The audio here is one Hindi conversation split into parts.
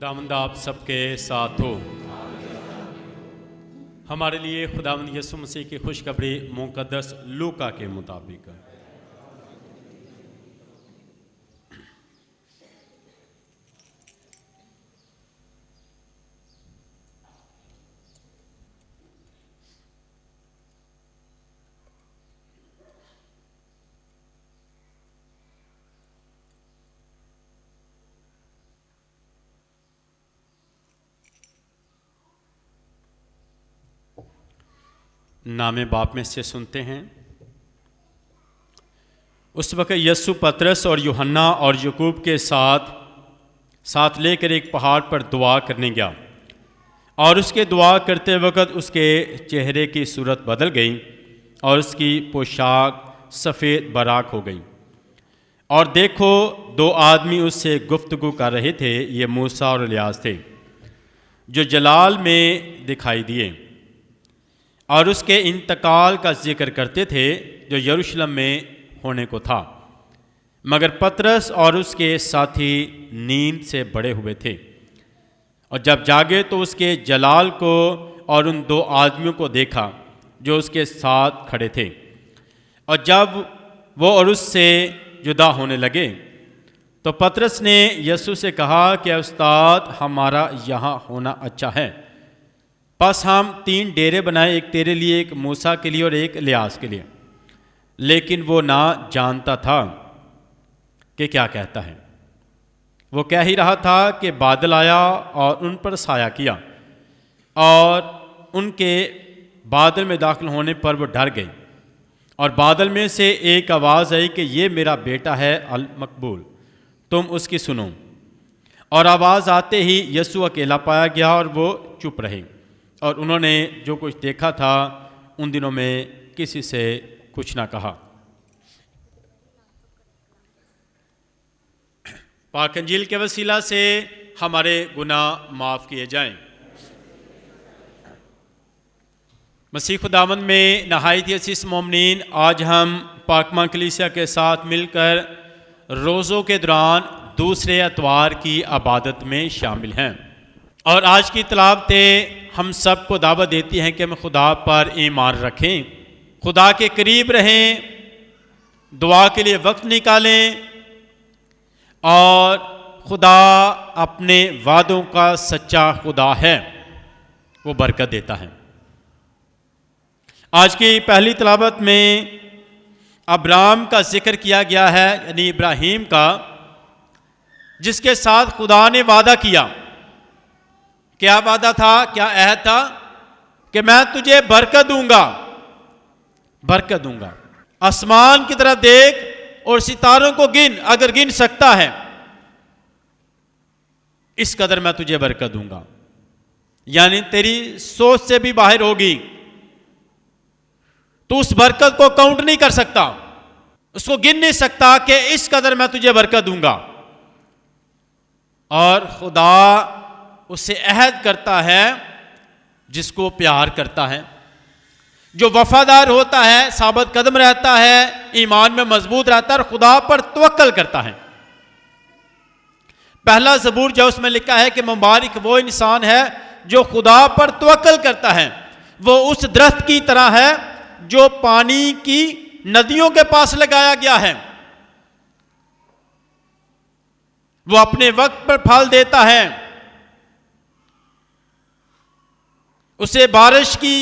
खुदावंद आप सबके साथ हो। हमारे लिए खुदावंद यीशु मसीह की खुशखबरी मुक़द्दस लूका के मुताबिक। नामे बाप में से सुनते हैं। उस वक्त यीशु पतरस और यूहन्ना और याकूब के साथ लेकर एक पहाड़ पर दुआ करने गया, और उसके दुआ करते वक्त उसके चेहरे की सूरत बदल गई और उसकी पोशाक सफ़ेद बराक हो गई। और देखो, दो आदमी उससे गुफ्तगू कर रहे थे। ये मूसा और इलियास थे, जो जलाल में दिखाई दिए और उसके इंतकाल का जिक्र करते थे जो यरूशलेम में होने को था। मगर पतरस और उसके साथी नींद से बड़े हुए थे, और जब जागे तो उसके जलाल को और उन दो आदमियों को देखा जो उसके साथ खड़े थे। और जब वो और उससे जुदा होने लगे तो पतरस ने यीशु से कहा कि उस्ताद, हमारा यहाँ होना अच्छा है। बस हम 3 डेरे बनाए, एक तेरे लिए, एक मूसा के लिए और एक इलियास के लिए। लेकिन वो ना जानता था कि क्या कहता है। वो कह ही रहा था कि बादल आया और उन पर साया किया, और उनके बादल में दाखिल होने पर वो डर गई। और बादल में से एक आवाज़ आई कि ये मेरा बेटा है अल मकबूल, तुम उसकी सुनो। और आवाज़ आते ही यीशु अकेला पाया गया और वो चुप रहे। और उन्होंने जो कुछ देखा था उन दिनों में किसी से कुछ ना कहा। पाक अंजील के वसीला से हमारे गुनाह माफ़ किए जाएं। मसीह खुदावंद में नहायत अज़ीज़ मोमिनीन, आज हम पाकमा कलीसिया के साथ मिलकर रोज़ों के दौरान दूसरे अतवार की इबादत में शामिल हैं। और आज की तिलावतें हम सबको दावत देती हैं कि हम खुदा पर ईमान रखें, खुदा के करीब रहें, दुआ के लिए वक्त निकालें, और खुदा अपने वादों का सच्चा खुदा है, वो बरकत देता है। आज की पहली तिलावत में अब्राम का जिक्र किया गया है, यानी इब्राहिम का, जिसके साथ खुदा ने वादा किया। क्या वादा था, क्या अहद था? कि मैं तुझे बरकत दूंगा, बरकत दूंगा। आसमान की तरफ देख और सितारों को गिन, अगर गिन सकता है, इस कदर मैं तुझे बरकत दूंगा। यानी तेरी सोच से भी बाहर होगी। तू उस बरकत को काउंट नहीं कर सकता, उसको गिन नहीं सकता कि इस कदर मैं तुझे बरकत दूंगा। और खुदा उससे अहद करता है जिसको प्यार करता है, जो वफादार होता है, साबित कदम रहता है, ईमान में मजबूत रहता है और खुदा पर तवक्कल करता है। पहला ज़बूर जो उसमें लिखा है कि मुबारक वो इंसान है जो खुदा पर तवक्कल करता है। वो उस दरख्त की तरह है जो पानी की नदियों के पास लगाया गया है। वो अपने वक्त पर फल देता है। उसे बारिश की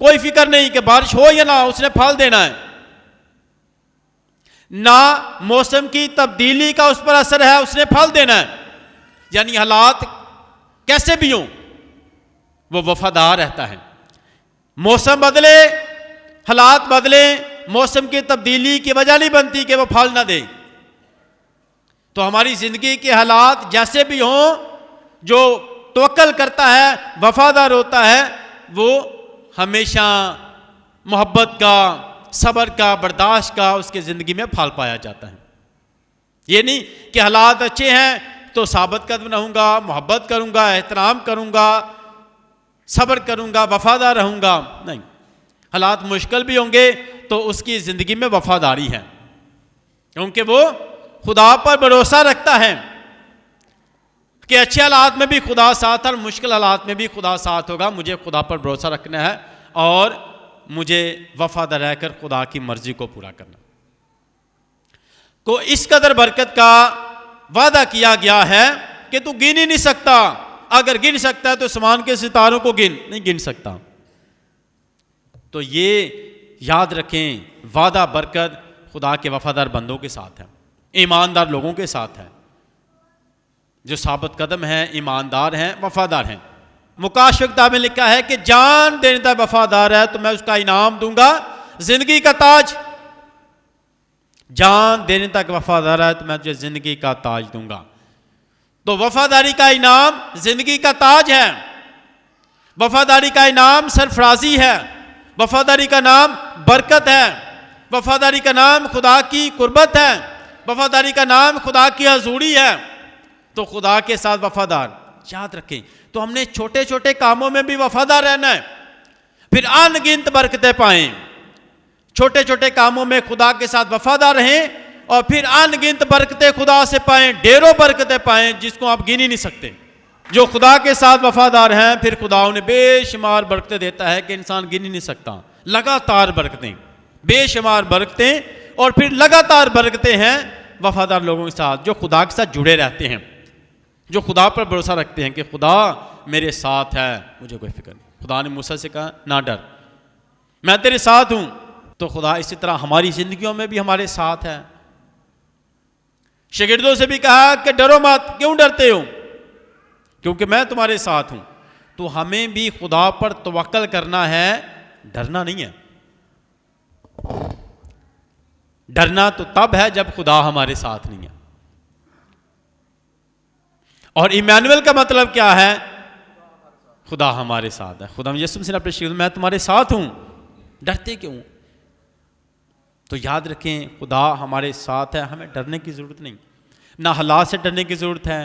कोई फिक्र नहीं कि बारिश हो या ना, उसने फल देना है। ना मौसम की तब्दीली का उस पर असर है, उसने फल देना है। यानी हालात कैसे भी हों, वो वफादार रहता है। मौसम बदले, हालात बदले, मौसम की तब्दीली की वजह नहीं बनती कि वो फल ना दे। तो हमारी जिंदगी के हालात जैसे भी हों, जो तवक्कल करता है, वफादार होता है, वो हमेशा मोहब्बत का, सब्र का, बर्दाश्त का उसके ज़िंदगी में फल पाया जाता है। ये नहीं कि हालात अच्छे हैं तो साबित कदम रहूँगा, मोहब्बत करूँगा, एहतराम करूँगा, सब्र करूँगा, वफादार रहूँगा। नहीं, हालात मुश्किल भी होंगे तो उसकी ज़िंदगी में वफादारी है, क्योंकि वो खुदा पर भरोसा रखता है। कि अच्छे हालात में भी खुदा साथ और मुश्किल हालात में भी खुदा साथ होगा। मुझे खुदा पर भरोसा रखना है और मुझे वफादार रहकर खुदा की मर्जी को पूरा करना। को इस कदर बरकत का वादा किया गया है कि तू गिन ही नहीं सकता। अगर गिन सकता है तो आसमान के सितारों को नहीं गिन सकता। तो ये याद रखें, वादा बरकत खुदा के वफादार बंदों के साथ है, ईमानदार लोगों के साथ है, जो साबित कदम हैं, ईमानदार हैं, वफादार हैं। मुकाश किताब में लिखा है कि जान देने तक वफादार है तो मैं उसका इनाम दूंगा जिंदगी का ताज। जान देने तक वफादार है तो मैं तुझे जिंदगी का ताज दूंगा। तो वफादारी का इनाम जिंदगी का ताज है, वफादारी का इनाम सरफराजी है, वफादारी का नाम बरकत है, वफादारी का नाम खुदा की कुर्बत है, वफादारी का नाम खुदा की हजूरी है। तो खुदा के साथ वफादार याद रखें। तो हमने छोटे छोटे कामों में भी वफादार रहना है, फिर अनगिनत बरकतें पाएं। छोटे छोटे कामों में खुदा के साथ वफादार रहें और फिर अनगिनत बरकतें खुदा से पाएं, ढेरों बरकतें पाएं जिसको आप गिन ही नहीं सकते। जो खुदा के साथ वफादार हैं फिर खुदा उन्हें बेशुमार बरकतें देता है कि इंसान गिन ही नहीं सकता। लगातार बरकतें, बेशुमार बरकतें और फिर लगातार बरकतें हैं वफादार लोगों के साथ, जो खुदा के साथ जुड़े रहते हैं, जो खुदा पर भरोसा रखते हैं कि खुदा मेरे साथ है, मुझे कोई फिक्र नहीं। खुदा ने मूसा से कहा ना डर, मैं तेरे साथ हूं। तो खुदा इसी तरह हमारी जिंदगियों में भी हमारे साथ है। शागिर्दों से भी कहा कि डरो मत, क्यों डरते हो, क्योंकि मैं तुम्हारे साथ हूं। तो हमें भी खुदा पर तवक्कल करना है, डरना नहीं है। डरना तो तब है जब खुदा हमारे साथ नहीं है। और इमैनुअल का मतलब क्या है? खुदा हमारे साथ है। खुदा यीशु मसीह ने अपने शब्द मैं तुम्हारे साथ हूं, डरते क्यों? तो याद रखें खुदा हमारे साथ है, हमें डरने की ज़रूरत नहीं। ना हालात से डरने की ज़रूरत है,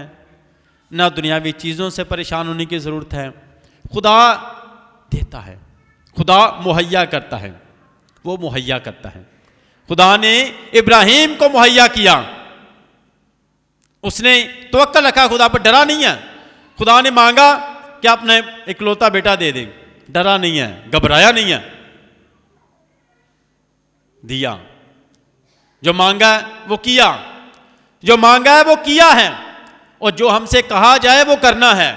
ना दुनियावी चीज़ों से परेशान होने की ज़रूरत है। खुदा देता है, खुदा मुहैया करता है, वो मुहैया करता है। खुदा ने इब्राहिम को मुहैया किया, उसने तवक्कल रखा, खुदा पर डरा नहीं है। खुदा ने मांगा कि अपने इकलौता बेटा दे दे, डरा नहीं है, घबराया नहीं है, दिया। जो मांगा है वो किया, जो मांगा है वो किया है, और जो हमसे कहा जाए वो करना है।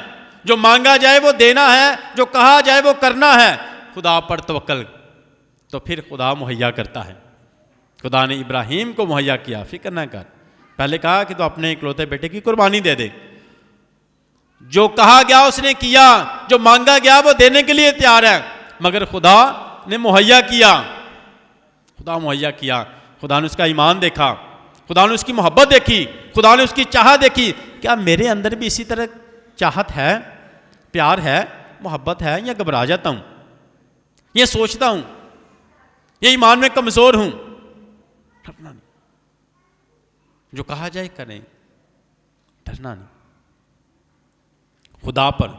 जो मांगा जाए वो देना है, जो कहा जाए वो करना है। खुदा पर तवक्कल, तो फिर खुदा मुहैया करता है। खुदा ने इब्राहिम को मुहैया किया, फिक्र ना कर। पहले कहा कि तो अपने इकलौते बेटे की कुर्बानी दे दे। जो कहा गया उसने किया, जो मांगा गया वो देने के लिए तैयार है। मगर खुदा ने मुहैया किया, खुदा मुहैया किया। खुदा ने उसका ईमान देखा, खुदा ने उसकी मोहब्बत देखी, खुदा ने उसकी चाहत देखी। क्या मेरे अंदर भी इसी तरह चाहत है, प्यार है, मोहब्बत है, या घबरा जाता हूं, ये सोचता हूं, ये ईमान में कमजोर हूं? डरना नहीं, जो कहा जाए करें, डरना नहीं। खुदा पर,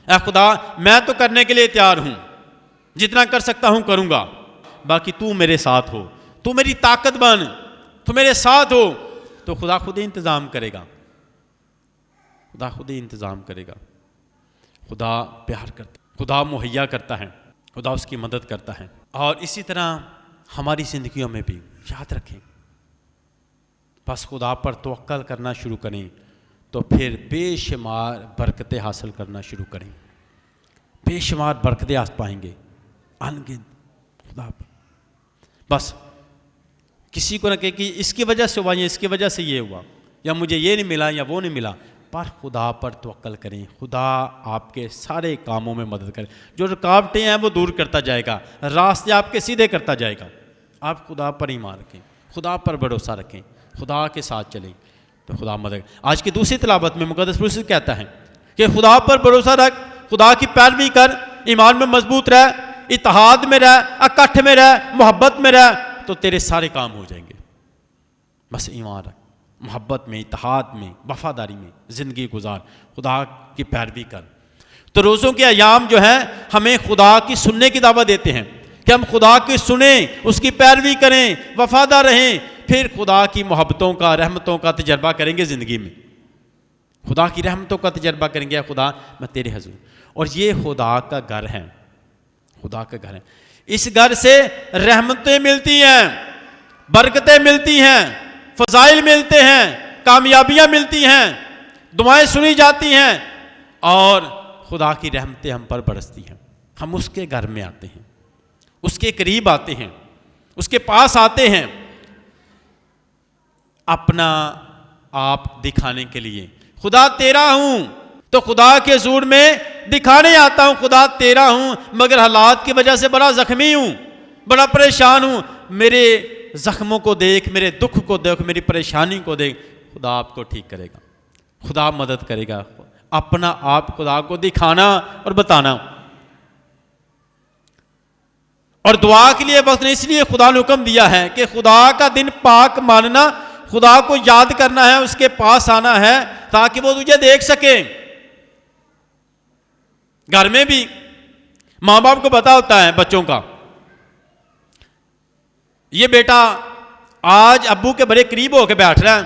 ऐ खुदा मैं तो करने के लिए तैयार हूं, जितना कर सकता हूं करूंगा, बाकी तू मेरे साथ हो, तू मेरी ताकत बन, तू मेरे साथ हो। तो खुदा खुद ही इंतजाम करेगा, खुदा खुद ही इंतजाम करेगा। खुदा प्यार करता, खुदा मुहैया करता है, खुदा उसकी मदद करता है। और इसी तरह हमारी जिंदगियों में भी याद रखें, बस खुदा पर तवक्कल करना शुरू करें तो फिर बेशुमार बरकतें हासिल करना शुरू करें। बेशुमार बरकतें आप पाएंगे, अनगिनत खुदा पर। बस किसी को न कहे कि इसकी वजह से हुआ या इसकी वजह से ये हुआ, या मुझे ये नहीं मिला या वो नहीं मिला, पर खुदा पर तवक्कल करें। खुदा आपके सारे कामों में मदद करें। जो रुकावटें हैं वो दूर करता जाएगा, रास्ते आपके सीधे करता जाएगा। आप खुदा पर ईमान रखें, खुदा पर भरोसा रखें, खुदा के साथ चलें तो खुदा मदद। आज की दूसरी तिलावत में मुकद्दस पुरुष कहता है कि खुदा पर भरोसा रख, खुदा की पैरवी कर, ईमान में मजबूत रह, इत्तेहाद में रह, इकट्ठ में रह, मोहब्बत में रह, तो तेरे सारे काम हो जाएंगे। बस ईमान रख, मोहब्बत में, इत्तेहाद में, वफादारी में ज़िंदगी गुजार, खुदा की पैरवी कर। तो रोज़ों के अयाम जो है हमें खुदा की सुनने की दावत देते हैं कि हम खुदा की सुने, उसकी पैरवी करें, वफादार रहें, फिर खुदा की मोहब्बतों का, रहमतों का तजर्बा करेंगे ज़िंदगी में। खुदा की रहमतों का तजर्बा करेंगे, खुदा मैं तेरे हजूर। और ये खुदा का घर है, खुदा का घर है। इस घर से रहमतें मिलती हैं, बरकतें मिलती हैं, फजाइल मिलते हैं, कामयाबियां मिलती हैं, दुआएं सुनी जाती हैं और खुदा की रहमतें हम पर बरसती हैं। हम उसके घर में आते हैं, उसके करीब आते हैं, उसके पास आते हैं अपना आप दिखाने के लिए। खुदा तेरा हूं, तो खुदा के हुजूर में दिखाने आता हूं खुदा तेरा हूं, मगर हालात की वजह से बड़ा जख्मी हूं, बड़ा परेशान हूं। मेरे जख्मों को देख, मेरे दुख को देख, मेरी परेशानी को देख। खुदा आपको ठीक करेगा, खुदा मदद करेगा। अपना आप खुदा को दिखाना और बताना। और दुआ के लिए वक्त ने इसलिए खुदा ने हुक्म दिया है कि खुदा का दिन पाक मानना, खुदा को याद करना है, उसके पास आना है ताकि वो तुझे देख सके। घर में भी मां बाप को पता होता है बच्चों का, ये बेटा आज अब्बू के बड़े करीब होकर बैठ रहा है,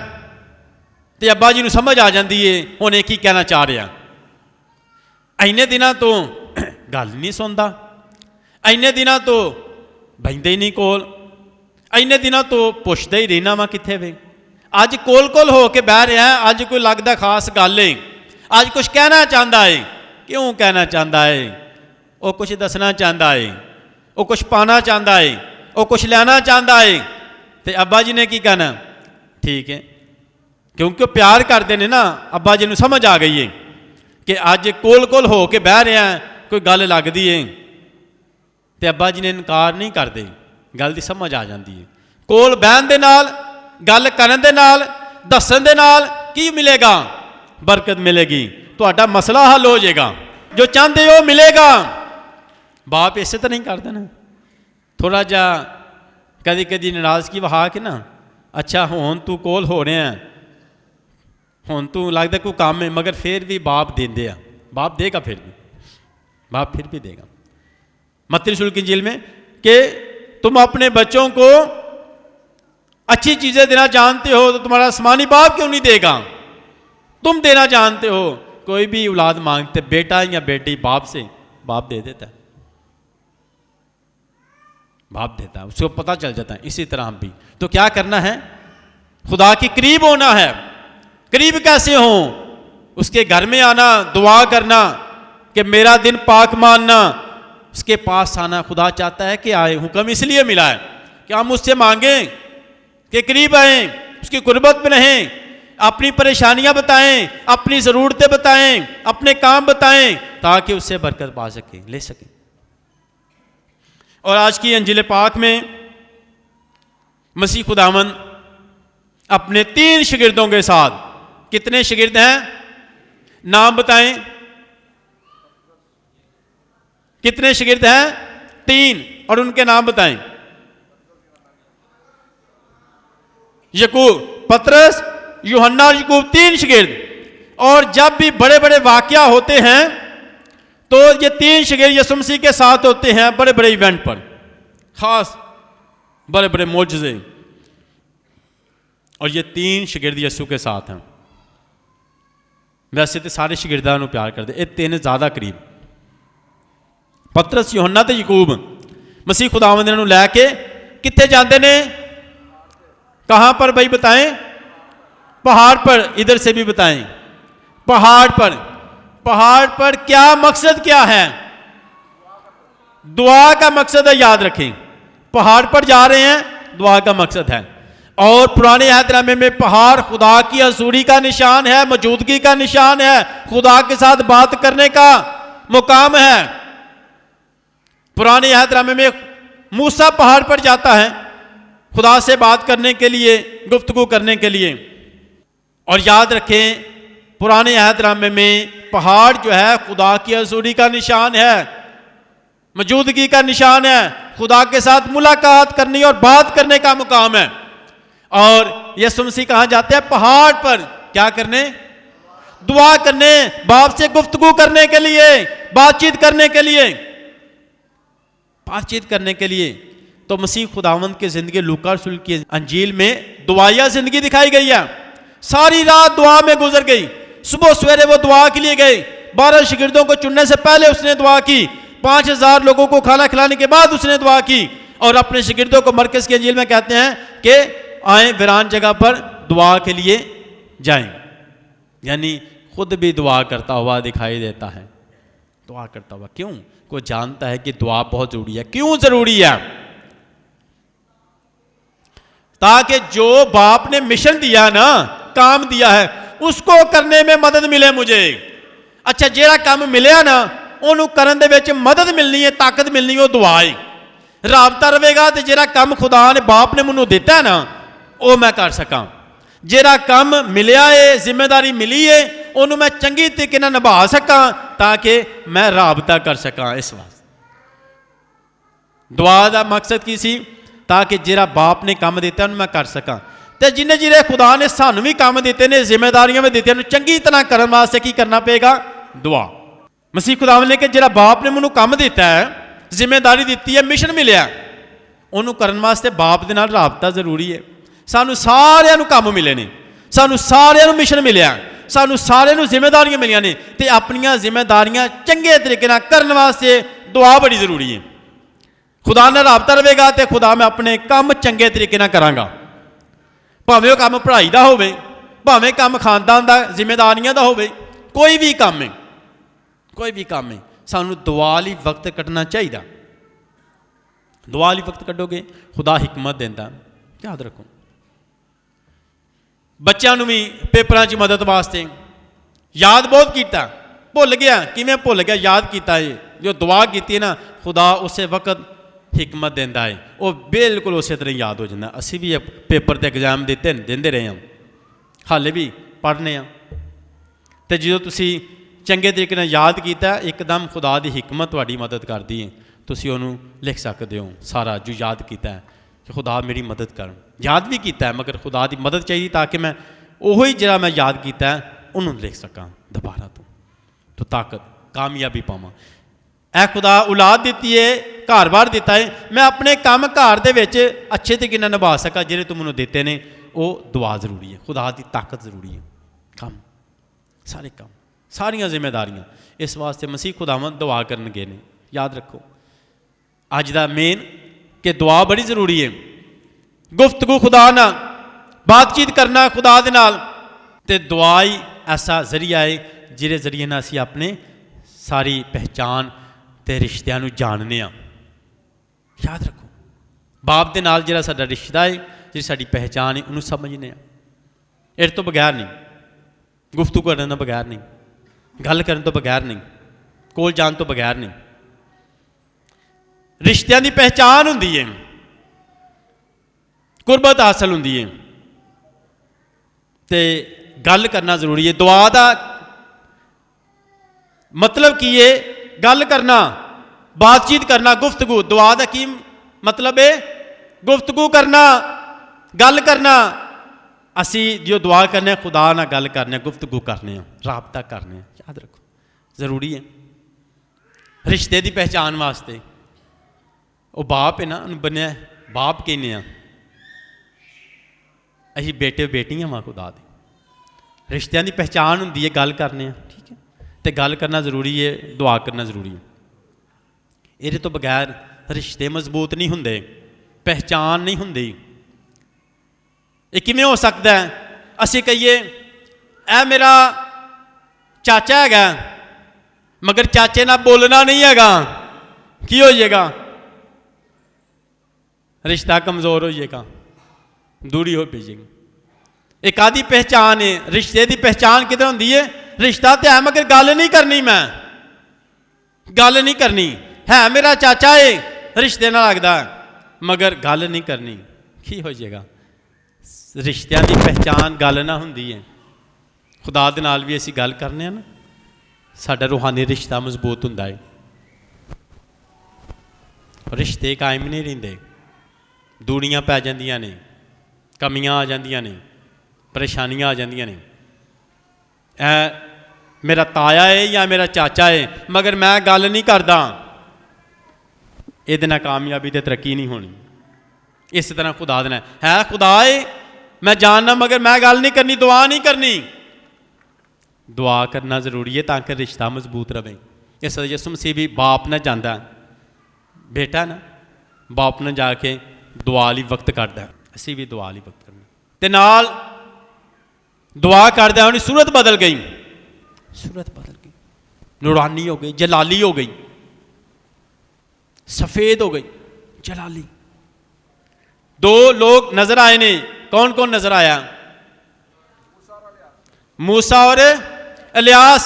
तो अब्बा जी को समझ आ जाती है उन्हें की कहना चाह रहा। इन्ने दिनों तो गल नहीं सुनता, इन्ने दिनों तो बहिंदे ही नहीं कोल, इन्ने दिनों तो पुछते ही रहना वा किथे वे। अज कोल कोल होके बह रहा है, अज कोई लगता खास गल है, अज कुछ कहना चाहता है। क्यों कहना चाहता है? वो कुछ दसना चाहता है, वो कुछ पाना चाहता है, वो कुछ लेना चाहता है। तो अब्बा जी ने की कहना, ठीक है, क्योंकि प्यार करते हैं ना। अब्बा जी ने समझ आ गई है कि अज कोल कोल हो के बह रहा है, कोई गल लगती है, तो अब्बा जी ने इनकार नहीं करते, गल की समझ आ जाती है। कोल बहन दे नाल, गल करन दे नाल, दसन दे नाल की मिलेगा? बरकत मिलेगी, तो मसला हल हो जाएगा, जो चाहते हो मिलेगा। बाप इसे तो नहीं करते ना, थोड़ा जा कदी कदी नाराजगी वहा के ना, अच्छा हुण तू कोल हो रहे हैं, हुण तू लगता कोई काम है, मगर फिर भी बाप देंदे आ, बाप देगा, फिर भी बाप फिर भी देगा। मत्ती रसूल की इंजील में कि तुम अपने बच्चों को अच्छी चीजें देना जानते हो तो तुम्हारा आसमानी बाप क्यों नहीं देगा? तुम देना जानते हो। कोई भी औलाद मांगते, बेटा या बेटी, बाप से, बाप दे देता है, बाप देता है, उसको पता चल जाता है। इसी तरह हम भी तो क्या करना है? खुदा के करीब होना है। करीब कैसे हो? उसके घर में आना, दुआ करना कि मेरा दिन पाक मानना, उसके पास आना। खुदा चाहता है कि आए, हुक्म इसलिए मिला है कि हम उससे मांगें कि करीब आए, उसकी कुर्बत में रहें, अपनी परेशानियां बताएं, अपनी ज़रूरतें बताएं, अपने काम बताएं, ताकि उससे बरकत पा सकें, ले सकें। और आज की अंजील पाक में मसीह खुदावन अपने 3 शागिर्दों के साथ, कितने शागिर्द हैं? नाम बताएं, कितने शागिर्द हैं? 3, और उनके नाम बताएं। यकूब, पतरस, यूहन्ना और यकूब, 3 शागिर्द। और जब भी बड़े बड़े वाकया होते हैं तो ये 3 शागिर्द यीशु मसीह के साथ होते हैं, बड़े बड़े इवेंट पर, खास बड़े बड़े मौजज़े। और ये 3 शागिर्द यीशु के साथ हैं। वैसे तो सारे शागिर्दां नूं प्यार करते, ये 3 ज़्यादा करीब, पतरस, यूहन्ना ते यकूब। मसीह खुदावंद नूं लैके कित्थे जांदे ने? कहां पर भाई बताएं? पहाड़ पर। इधर से भी बताएं, पहाड़ पर। पहाड़ पर क्या मकसद क्या है? दुआ का मकसद है, याद रखें। पहाड़ पर जा रहे हैं, दुआ का मकसद है। और पुराने अहद में पहाड़ खुदा की हजूरी का निशान है, मौजूदगी का निशान है, खुदा के साथ बात करने का मुकाम है। पुराने अहद में मूसा पहाड़ पर जाता है खुदा से बात करने के लिए, गुफ्तगू करने के लिए। और याद रखें, पुराने अहद में पहाड़ जो है खुदा की हजूरी का निशान है, मौजूदगी का निशान है, खुदा के साथ मुलाकात करने और बात करने का मुकाम है। और यीशु मसीह कहां जाते हैं? पहाड़ पर। क्या करने? दुआ करने, बाप से गुफ्तगू करने के लिए, बातचीत करने के लिए, बातचीत करने के लिए। तो मसीह खुदावंद की जिंदगी लूका रसूल की अंजील में दुआया जिंदगी दिखाई गई है। सारी रात दुआ में गुजर गई, सुबह सवेरे वो दुआ के लिए गए, 12 शागिर्दों को चुनने से पहले उसने दुआ की, 5000 लोगों को खाना खिलाने के बाद उसने दुआ की, और अपने शागिर्दों को मरकज़ की अंजील में कहते हैं कि आए वीरान जगह पर दुआ के लिए जाएं। यानी खुद भी दुआ करता हुआ दिखाई देता है, दुआ करता हुआ। क्यों? वो जानता है कि दुआ बहुत ज़रूरी है। क्यों ज़रूरी है? ताकि जो बाप ने मिशन दिया ना, काम दिया है, उसको करने में मदद मिले मुझे। अच्छा, जेड़ा काम मिले ना उन्होंने करन दे विच मदद मिलनी है, ताकत मिलनी है, वो दुआ है। राबता रहेगा तो जेड़ा काम खुदा ने बाप ने मैनू दिता है ना वो मैं कर सकां। जेड़ा काम मिलिया है, जिम्मेदारी मिली है, उन्होंने मैं चंगी तरीके नाल निभा सकां ताकि मैं राबता कर सकां। इस वास्ते दुआ का मकसद की सी? ताकि जेड़ा बाप ने काम दिता उन्होंने मैं कर सकां। तो जिन्हें जिन्हें खुदा ने सानू भी काम दिते ने, जिम्मेदारियां भी दी, चंगी तरह करने वास्ते की करना पेगा? दुआ। मसीह खुदा ने कि जेड़ा बाप ने मैनू काम दिता है, जिम्मेदारी दी है, मिशन मिले, उन्होंने करने वास्ते बाप दे नाल राबता जरूरी है। सानू सारियां नू काम मिले ने, सानू सारियां नू मिशन मिले, सानू सारियां नू जिम्मेदारियां मिलियां ने, ते अपनियां जिम्मेदारियां चंगे तरीके नाल करने वास्ते दुआ बड़ी जरूरी है। खुदा नाल राबता रहेगा तो खुदा मैं अपने काम चंगे तरीके नाल करांगा। भावें वो काम पढ़ाई का होवे, भावें काम खानदान का जिम्मेदारियां का होवे, कोई भी काम है, कोई भी काम है, सानू दुआ लई वक्त कटना चाहिए। दुआ लई वक्त कटोगे खुदा हिकमत देंदा, याद रखो। बच्चों भी पेपरां च मदद वास्ते याद बहुत किया, भुल गया, किवें भुल गया? याद किया है, जो दुआ की ना खुदा उस वक्त हिकमत देंदा है, वो बिल्कुल उस तरह याद हो जाता। असी भी पेपर के एग्जाम देंदे रहे हैं, हाले भी पढ़ने, तो जो तुसी चंगे तरीके नाल याद किया, एकदम खुदा की हिकमत तुहाडी मदद करती है, तुसी उहनूं लिख सकते हो सारा जो याद किया है कि खुदा मेरी मदद कर। याद भी किया है मगर खुदा की मदद चाहिए ताकि मैं वही जरा मैं याद किया है उन्होंने लिख सकां दोबारा तो ताकत कामयाबी पावां। ऐ खुदा औलाद दी है, घर बार दिता है, मैं अपने काम घर दे विच अच्छे तरीके नाल निभा सकां जिहड़े तू मैनूं दिते ने, वो दुआ जरूरी है, खुदा की ताकत जरूरी है। काम सारे काम सारियां जिम्मेदारियां इस वास्ते मसीह खुदावंद दुआ करन गए ने। याद रखो अज दा मेन कि दुआ बड़ी जरूरी है। गुफ्तगू खुदा नाल, बातचीत करना खुदा दे नाल, ते दुआ ही ऐसा जरिया है जिहदे जरिए नाल असीं अपने सारी पहचान ते रिश्तियां नूं जानने आ। याद रखो बाप दे नाल जिहड़ा साडा रिश्ता है, जिहड़ी साडी पहचान है, उहनूं समझने आ। इस तो बगैर नहीं, गुफ्तगू करने तो बगैर नहीं, गल करने तो बगैर नहीं, कोल जान तो बगैर नहीं। रिश्तियां की पहचान हुंदी है, कुर्बत हासिल हुंदी है, ते गल करना जरूरी है। दुआ का मतलब की है? गल करना, बातचीत करना, गुफ्तगू। दुआ का की मतलब है? गुफ्तगू करना, गल करना। असी जो दुआ करने खुदा ना गल करने, गुफ्तगू करने, राबता करने। याद रखो जरूरी है रिश्ते की पहचान वास्ते। वो बाप है ना, बनिया बाप कहने असी बेटे बेटियां वां खुदा दे। रिश्तियां की पहचान होंदी है गल करने, ठीक है, तो गल करना जरूरी है, दुआ करना जरूरी है। ये तो बगैर रिश्ते मजबूत नहीं होंगे, पहचान नहीं होंगी। ये किमें हो सकता है? असी कहिए ऐ मेरा चाचा है मगर चाचे ना बोलना नहीं हैगा, की हो जाएगा? रिश्ता कमज़ोर हो जाएगा, दूरी हो जाएगी। एक आदि पहचान है, रिश्ते की पहचान किधर होंदी है? रिश्ता तो है मगर गल नहीं करनी, मैं गल नहीं करनी है। मेरा चाचा है, रिश्ते ना लगता मगर गल नहीं करनी, की हो जाएगा? रिश्तियां की पहचान गल ना होंदी है। खुदा दे नाल भी असीं गल करने ना, साडा रूहानी रिश्ता मजबूत हुंदा है। रिश्ते कायम नहीं रहिंदे, दूरियां पै जांदियां ने, कमियां आ जांदियां ने, परेशानियां आ जांदियां ने। मेरा ताया है या मेरा चाचा है मगर मैं गल नहीं करदा, ये कामयाबी ते तरक्की नहीं होनी। इस तरह खुदा देना है खुदा है, मैं जानना मगर मैं गल नहीं करनी, दुआ नहीं करनी। दुआ करना जरूरी है ताकि रिश्ता मजबूत रहे। इस वजह यसु मसीह भी बाप ने जाता बेटा ना बाप ने जाके दुआ ਲਈ वक्त करता असी भी दुआ ਲਈ वक्त करना ते नाल दुआ करदा उन्हें सूरत बदल गई, सूरत बदल गई, नूरानी हो गई, जलाली हो गई, सफेद हो गई, जलाली। दो लोग नजर आए ने, कौन कौन नजर आया? मूसा और इलियास।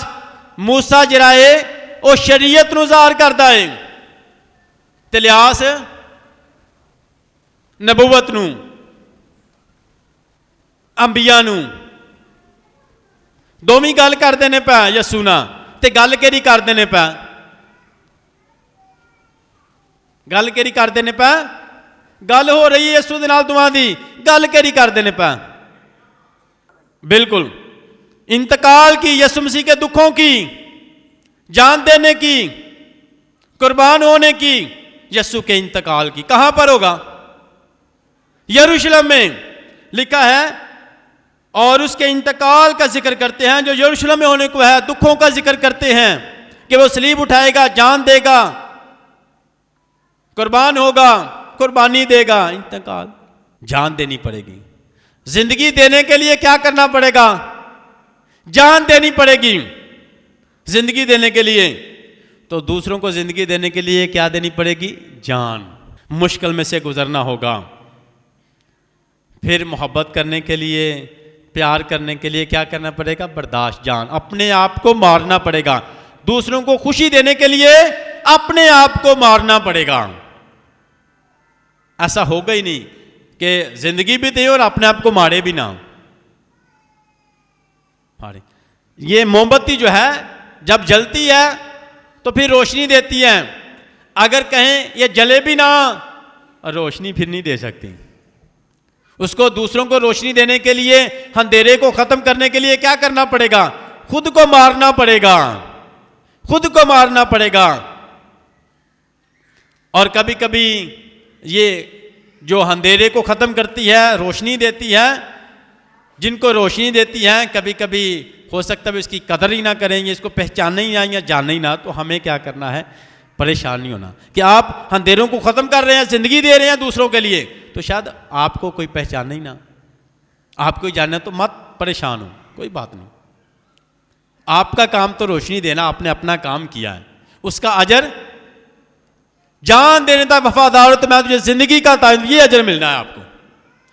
मूसा जिहड़ा है वो शरीयत नूं ज़ाहिर करदा है ते इलियास नबूवत नूं, अंबिया नूं। दोवें गल करदे ने पै यसू नाल ते गल केहड़ी करदे ने पै? गल केहड़ी करदे ने पै? गल हो रही है यसू दे नाल दुआं दी, गल केहड़ी करदे ने पै? बिल्कुल इंतकाल की, यसु मसीह के दुखों की, जान देने की, कुर्बान होने की, यसु के इंतकाल की। कहां पर होगा? यरूशलेम में लिखा है। और उसके इंतकाल का जिक्र करते हैं जो यरूशलेम में होने को है, दुखों का जिक्र करते हैं कि वो सलीब उठाएगा, जान देगा, कुर्बान होगा, कुर्बानी देगा। इंतकाल, जान देनी पड़ेगी। जिंदगी देने के लिए क्या करना पड़ेगा? जान देनी पड़ेगी। जिंदगी देने के लिए तो दूसरों को जिंदगी देने के लिए क्या देनी पड़ेगी? जान। मुश्किल में से गुजरना होगा। फिर मोहब्बत करने के लिए, प्यार करने के लिए क्या करना पड़ेगा? बर्दाश्त, जान। अपने आप को मारना पड़ेगा। दूसरों को खुशी देने के लिए अपने आप को मारना पड़ेगा। ऐसा होगा ही नहीं कि जिंदगी भी दे और अपने आप को मारे भी ना। मारे। ये मोमबत्ती जो है जब जलती है तो फिर रोशनी देती है। अगर कहें ये जले भी ना, रोशनी फिर नहीं दे सकती। उसको दूसरों को रोशनी देने के लिए, अंधेरे को खत्म करने के लिए क्या करना पड़ेगा? खुद को मारना पड़ेगा, खुद को मारना पड़ेगा। और कभी कभी ये जो अंधेरे को खत्म करती है, रोशनी देती है, जिनको रोशनी देती है, कभी कभी हो सकता है इसकी कदर ही ना करेंगे, इसको पहचाने ही ना या जाने ही ना। तो हमें क्या करना है? परेशान नहीं होना कि आप अंधेरों को खत्म कर रहे हैं, जिंदगी दे रहे हैं दूसरों के लिए, तो शायद आपको कोई पहचाने ही ना, आपको ही जाने, तो मत परेशान हो, कोई बात नहीं। आपका काम तो रोशनी देना, आपने अपना काम किया है, उसका अजर जान देने तक वफादार हो तो मैं तुझे जिंदगी का ताज, ये अजर मिलना है आपको,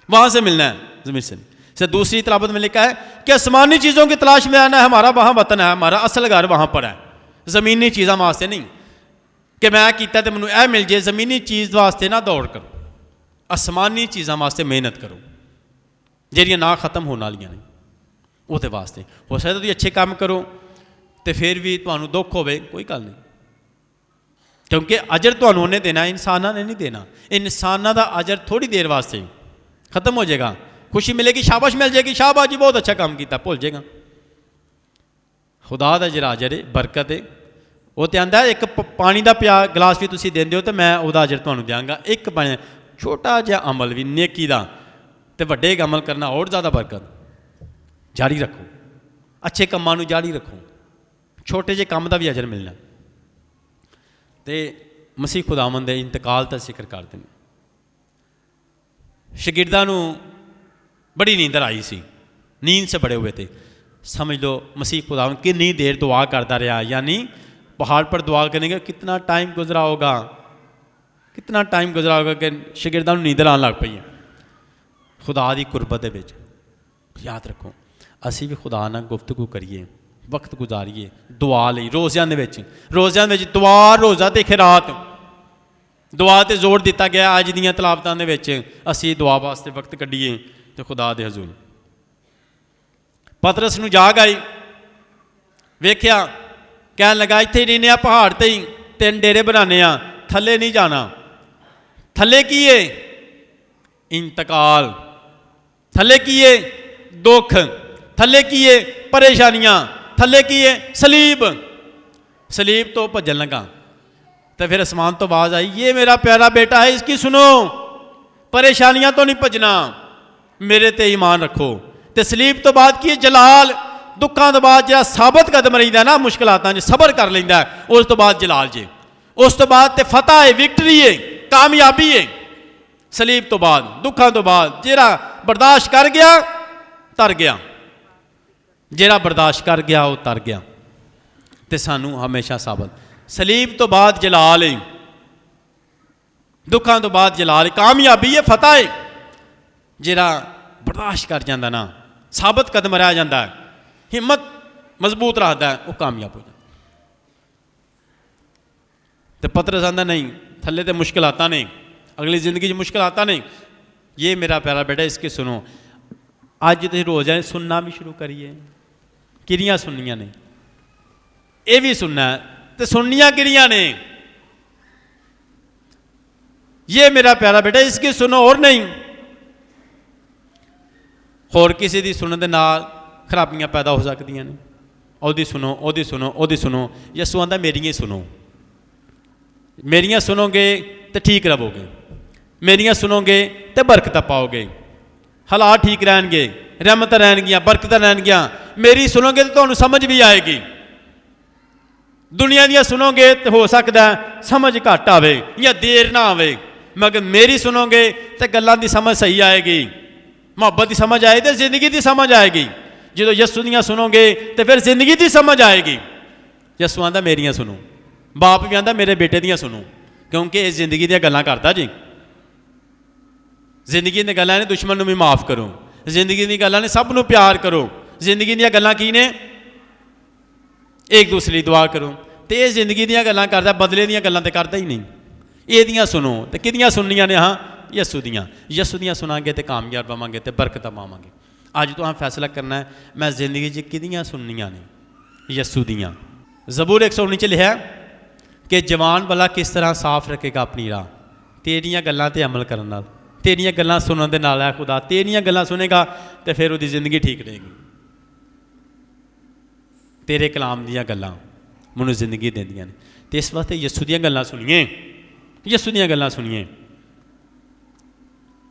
वहां से मिलना है, जमीन से। दूसरी तलावत में लिखा है कि आसमानी चीज़ों की तलाश में आना है, हमारा वहाँ वतन है, हमारा असल घर वहाँ पर है। ज़मीनी चीज़ों वास्ते नहीं कि मैं किया तो मैनू यह मिल जाए, ज़मीनी चीज़ वास्ते ना दौड़ करो, आसमानी चीज़ों वास्ते मेहनत करो ਜਿਹੜੀਆਂ ना खत्म होने वालियां नहीं। ਉਹਦੇ वास्ते हो सकता तुम अच्छे काम करो तो फिर भी ਤੁਹਾਨੂੰ दुख होवे, कोई गल नहीं, क्योंकि अजर ਤੁਹਾਨੂੰ ਉਹਨੇ देना, इंसाना ने नहीं देना। इंसाना का अजर थोड़ी देर वास्ते खत्म हो जाएगा, खुशी मिलेगी, शाबाश मिल जाएगी, शाबाश जी बहुत अच्छा काम किया, भुल जाएगा। खुदा का ਜਿਹੜਾ अजर है, बरकत है, वो तो आंदा एक पानी का पिया गिलास भी तुम देंदे हो तो मैं वह अजर तुम्हें देंगा। एक पानी छोटा जहा अमल भी नेकी का तो वड्डे अमल करना और ज़्यादा बरकत। जारी रखो, अच्छे कामों जारी रखो, छोटे जे काम का भी अजर मिलना। तो मसीह खुदावंद के इंतकाल का जिक्र करते हैं। शगिरदां नूं बड़ी नींदर आई सी, नींद से बड़े हुए थे। समझ लो मसीह खुदावंद कितनी देर दुआ करता रहा, यानी पहाड़ पर दुआ करने का कितना टाइम गुजरा होगा, कितना टाइम गुजरा होगा कि शगिरदां नूं नींदर आने लग पई है। खुदा की कुरबत दे विच याद रखो, असी भी खुदा नाल गुफ्तगू करिए, वक्त गुजारिए दुआ लई। रोज़ियां दे विच दुआ, रोज़ा ते खिरात, दुआ ते जोर दिता गया। अज दीयां तलावतां दे विच असी दुआ वास्ते वक्त कड्ढीए तो खुदा दे हजूर। पतरस नूं जाग आई, वेख्या, कहन लगा इत्थे ही रहने पहाड़ ते ही 3 डेरे बनाने, थले नहीं जाना। थले की है? इंतकाल। थले की है? दुख। थले की है? परेशानियां। थले की है? सलीब। सलीब तो भजन लगा तो फिर आसमान तो आवाज आई, ये मेरा प्यारा बेटा है, इसकी सुनो। परेशानियां तो नहीं भजना, मेरे ते ईमान रखो। तो सलीब तो बात की जलाल, दुखों तो बाद जो साबित कदम रहिंदा ना मुश्किलातां च सबर कर लैंदा उस तो बाद जलाल जे उस तो बाद ते फतह है विक्टरी है कामयाबी है सलीब तो बाद दुखों तो बाद जेड़ा बर्दाश्त कर गया तर गया जेड़ा बर्दाश्त कर गया वो तर गया तो सानू हमेशा साबित सलीब तो बाद जलाल है दुखों तो बाद जलाल कामयाबी है फतह है जेड़ा बर्दाश्त कर जाता ना साबित कदम रह जाता है हिम्मत मजबूत रखता है वो कामयाब हो जाता तो पतरस आंदा नहीं थले तो मुश्किल आता नहीं अगली जिंदगी मुश्किल आता नहीं ये मेरा प्यारा बेटा इसके सुनो अज तुम रोज़ सुनना भी शुरू करिए किरियां सुननिया ने ये भी सुनना है तो सुननिया किरियां ने ये मेरा प्यारा बेटा इसकी सुनो और नहीं होर किसी की सुनने के नाल खराबियां पैदा हो सकदियां ने ओदी सुनो ओदी सुनो ओदी सुनो यसू आंदा मेरियां सुनो मेरियां सुनोगे तो ठीक रहोगे मेरियां सुनोगे तो बरकत पाओगे हालात ठीक रहनगे रहमत रहनगियां बरकत रहनगियां मेरी सुनोगे तो तुहानू समझ भी आएगी दुनिया दियां सुनोगे तो हो सकता है समझ घट आवे या देर ना आवे मगर मेरी सुनोगे तो गल्लां दी समझ सही आएगी मुहब्बत की समझ आएगी तो जिंदगी की समझ आएगी जो यसू दियां सुनोगे तो फिर जिंदगी की समझ आएगी यसू आंदा मेरियां सुनो बाप भी आंदा मेरे बेटे दियां सुनो क्योंकि इस जिंदगी दियां गल्लां करता जी जिंदगी दी गल्लां ने दुश्मन भी माफ़ करो जिंदगी दी गल्लां ने सब नूं प्यार करो जिंदगी दियां गल्लां की ने एक दूसरे की दुआ करो तो ये जिंदगी दियां गल्लां करदा बदले दियां गल्लां तो करता ही नहीं एदियां सुनो तो किदियां सुननियां ने हाँ यसू दियां सुनांगे तो कामयाब पावांगे तो बरकत पावांगे अज तो फैसला करना है मैं जिंदगी च किदियां सुननियां ने यसू दियां ज़बूर 119 च लिखा कि जवान भला किस तरह साफ रखेगा अपनी राह तेरियां गल्लां ते अमल करन नाल तेरियां गल्लां सुनन दे नाल है खुदा तेरियां गल्लां सुनेगा तो फिर उसकी जिंदगी ठीक रहेगी तेरे कलाम दियां गल्लां मैनूं जिंदगी देंदियां ने तो इस वास्ते यसू दियां गल्लां सुनिए यसू दियां गल्लां सुनिए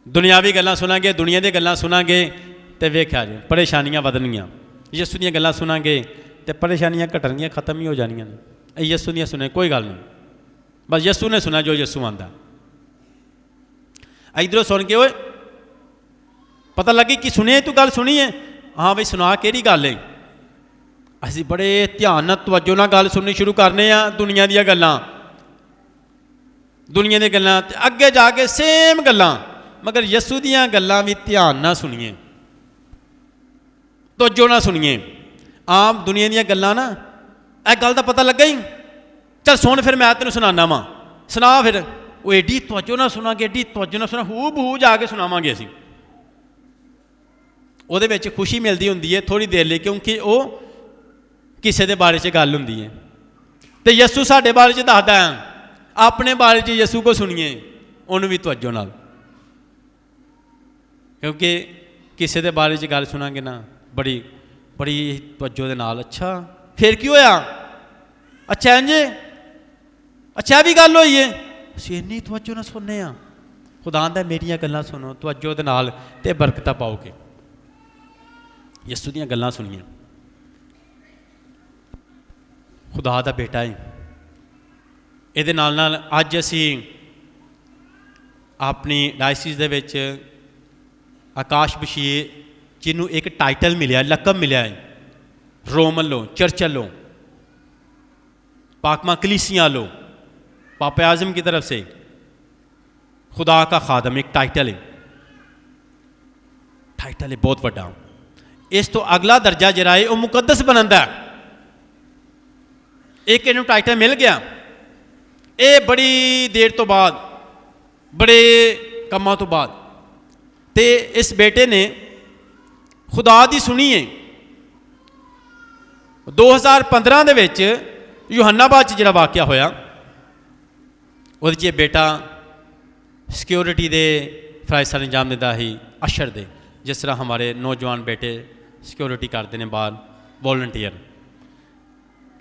दुनियावी गल्लां सुनांगे दुनिया दी गल्लां सुनांगे तो वेख्या जी परेशानियां वधणगियां यसू दियां गल्लां सुनांगे तो परेशानियां घटणगियां खत्म ही हो जानियां ने यसू दियां सुने कोई गल नहीं बस यसू ने सुना जो यसू आंदा इधरों सुन के ओए पता लगी कि सुने तू गल सुनी है हाँ बई सुना केड़ी गल है असीं बड़े ध्यान नाल तवज्जो नाल गल सुननी शुरू करने दुनिया दियां गल्लां दुनिया दी गल्लां अगे जाके सेम गल्लां मगर यसू दियां गल्लां भी ध्यान नाल सुनिए तवज्जो नाल सुनिए आम दुनिया दियां गल्लां ना इस गल का पता लगा ही चल सुन फिर मैं तेन सुनाना वा सुना फिर वो एडी तवज्जो नाल सुनांगे एडी तवज्जो नाल सुना हू बहू जाके सुनावांगे असीं ਉਹਦੇ ਵਿੱਚ खुशी मिलती होंगी है थोड़ी देर लिए क्योंकि वो किसी के बारे च गल होंगी है तो यसू साढ़े बारे च दसदा है अपने बारे च यसू को सुनिए उन्होंने भी तवज्जो नाल क्योंकि किसी के बारे च गल सुनांगे ना बड़ी बड़ी तवज्जो दे नाल अच्छा फिर की होया अच्छा इंज अच्छा भी गल होई है असीं इन्नी तवज्जो नाल सुनने खुदा आंदा मेरियां गल्लां सुनो तवज्जो दे नाल ते बरकतां पाओगे यसू दियां गल्लां सुनिए खुदा दा बेटा है ये नाल अज असी अपनी डायसिस दे विच आकाश बशीर जिन्हों एक टाइटल मिले लकब मिले है रोम लो चर्च लो पाकमा कलीसिया लो पापा आज़म की तरफ से खुदा का खादम एक टाइटल है बहुत बड़ा इस तो अगला दर्जा जरा है वह मुकद्दस बनता है एक इन्हू टाइटल मिल गया ये बड़ी देर तो बाद बड़े कमां तो बाद तो इस बेटे ने खुदा दी सुनी है 2015 दे विच यूहन्नाबाद च जिहड़ा वाकया होया उहदे च बेटा सिक्योरिटी दे फराइज सर अंजाम दिंदा ही अशर दे जिस तरह हमारे नौजवान बेटे सिक्योरिटी करते हैं बाहर वॉलंटियर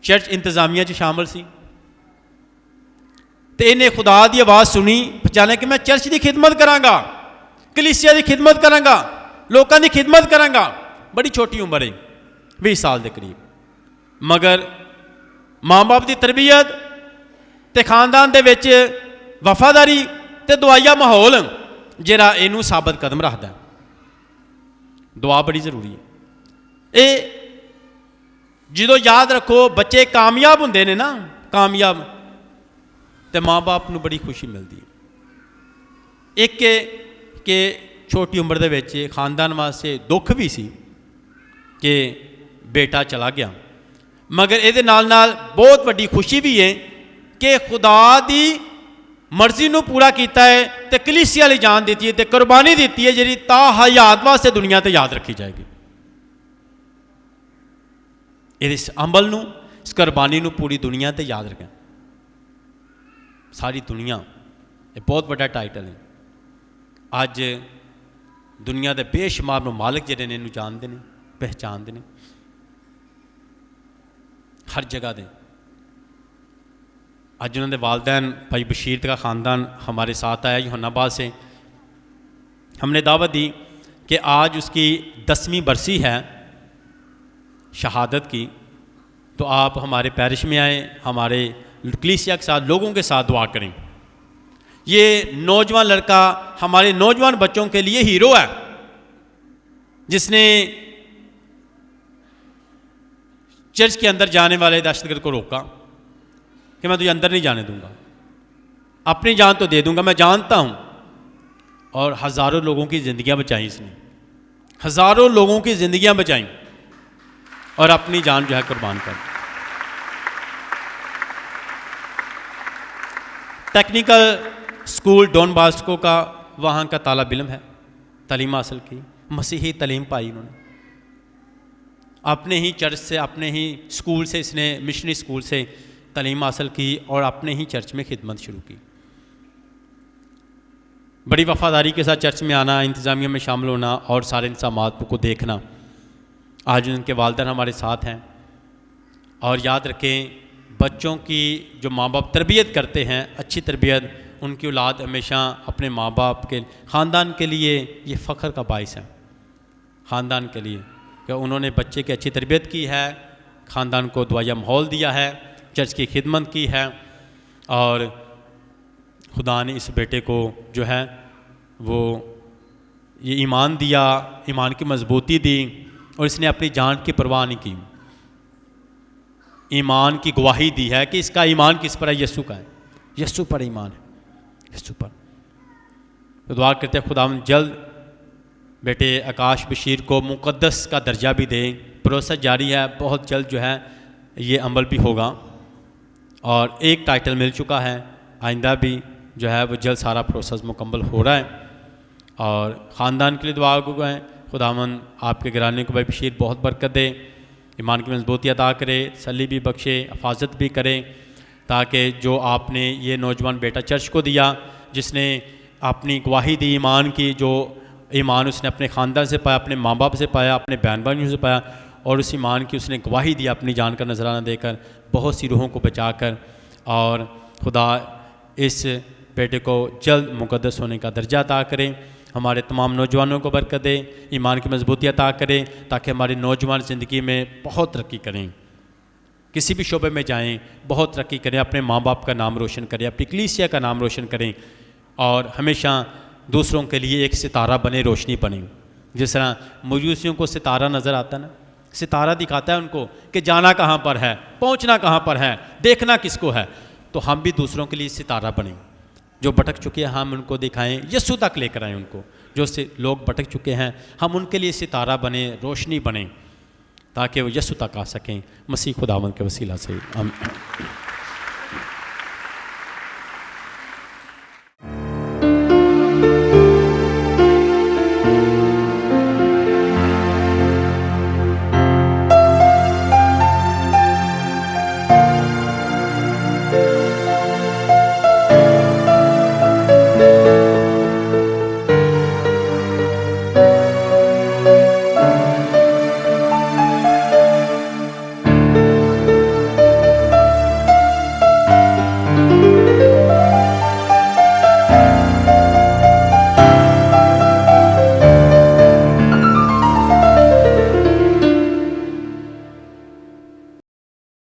चर्च इंतजामिया च शामिल सी तो इन्हें खुदा की आवाज़ सुनी पहचाने कि मैं चर्च की खिदमत करांगा कलीसिया की खिदमत करांगा लोगों की खिदमत करांगा बड़ी छोटी उम्र है 20 साल के करीब, मगर माँ बाप की तरबीयत तो खानदान दे विच वफादारी तो दुआया माहौल जिहड़ा इनू साबित कदम रखता है। दुआ बड़ी जरूरी है। ये जो याद रखो बच्चे कामयाब होंगे ने ना, कामयाब तो माँ बाप को बड़ी खुशी मिलती है। एक कि छोटी उम्र दे विच खानदान वास्ते दुख भी सी कि बेटा चला गया, मगर ये बहुत वड्डी खुशी भी है कि खुदा की मर्जी को पूरा किया है तो कलीसिया लिए जान दी है तो कुर्बानी दी है जी ता हयात वास्ते दुनिया तो याद रखी जाएगी। इस अमल नूं, इस कुर्बानी नूं पूरी दुनिया तो याद रखें। सारी दुनिया ये बहुत बड़ा टाइटल है। अज दुनिया के बेशुमार ममालिक जिहड़े ने इनू जानते हैं, पहचानते हैं, हर जगह दे। अज उन्होंने वालदैन भाई बशीर का ख़ानदान हमारे साथ आया यूहन्नाबाद से। हमने दावत दी कि आज उसकी 10वीं बरसी है शहादत की, तो आप हमारे पैरिश में आए, हमारे कलीसिया के साथ, लोगों के साथ दुआ करें। ये नौजवान लड़का हमारे नौजवान बच्चों के लिए हीरो है, जिसने चर्च के अंदर जाने वाले दहशतगर्द को रोका कि मैं तुझे अंदर नहीं जाने दूंगा, अपनी जान तो दे दूंगा, मैं जानता हूं। और हज़ारों लोगों की ज़िंदगियां बचाई इसने, हज़ारों लोगों की ज़िंदगियां बचाई और अपनी जान जो है कुर्बान कर। टेक्निकल स्कूल डॉन बॉस्को का वहाँ का तालब इल्म है, तालीम हासिल की, मसीही तालीम पाई उन्होंने अपने ही चर्च से, अपने ही स्कूल से, इसने मिशनरी स्कूल से तालीम हासिल की और अपने ही चर्च में खिदमत शुरू की। बड़ी वफादारी के साथ चर्च में आना, इंतज़ामिया में शामिल होना और सारे इंतज़ामात को देखना। आज उनके वालिदैन हमारे साथ हैं। और याद रखें, बच्चों की जो माँ बाप तरबियत करते हैं, अच्छी तरबियत, उनकी औलाद हमेशा अपने माँ बाप के, ख़ानदान के लिए ये फ़ख्र का बाइस है। ख़ानदान के लिए कि उन्होंने बच्चे की अच्छी तरबियत की है, ख़ानदान को दुआया माहौल दिया है, चर्च की खिदमत की है, और खुदा ने इस बेटे को जो है वो ये ईमान दिया, ईमान की मजबूती दी, और इसने अपनी जान की परवाह नहीं की। ईमान की गवाही दी है कि इसका ईमान किस पर है, यीशु का है, यीशु पर ईमान है, यीशु पर। तो दुआ करते हैं खुदा जल्द बेटे आकाश बशीर को मुक़द्दस का दर्जा भी दें। प्रोसेस जारी है, बहुत जल्द जो है ये अमल भी होगा, और एक टाइटल मिल चुका है, आइंदा भी जो है वो जल्द सारा प्रोसेस मुकम्मल हो रहा है। और ख़ानदान के लिए दुआ है, खुदावन आपके घराने को भाई बशीर बहुत बरकत दे, ईमान की मजबूती अता करे, सली भी बख्शे, हिफाजत भी करे, ताकि जो आपने ये नौजवान बेटा चर्च को दिया, जिसने अपनी गवाही दी ईमान की, जो ईमान उसने अपने ख़ानदान से पाया, अपने माँ बाप से पाया, अपने बहन भाइयों से पाया, और उस ईमान की उसने गवाही दी अपनी जान का नजराना देकर, बहुत सी रूहों को बचाकर। और खुदा इस बेटे को जल्द मुक़द्दस होने का दर्जा अता करें, हमारे तमाम नौजवानों को बरकत दे, ईमान की मजबूती अता करें, ताकि हमारी नौजवान ज़िंदगी में बहुत तरक्की करें, किसी भी शोबे में जाएं, बहुत तरक्की करें, अपने माँ बाप का नाम रोशन करें, अपनी कलीसिया का नाम रोशन करें, और हमेशा दूसरों के लिए एक सितारा बने, रोशनी बने। जिस तरह मजूसियों को सितारा नज़र आता ना, सितारा दिखाता है उनको कि जाना कहाँ पर है, पहुँचना कहाँ पर है, देखना किसको है। तो हम भी दूसरों के लिए सितारा बने, जो भटक चुके हैं हम उनको दिखाएं, यीशु तक लेकर आएँ उनको। जो से लोग भटक चुके हैं हम उनके लिए सितारा बने, रोशनी बने, ताकि वो यीशु तक आ सकें। मसीह खुदावंद के वसीला से आमीन।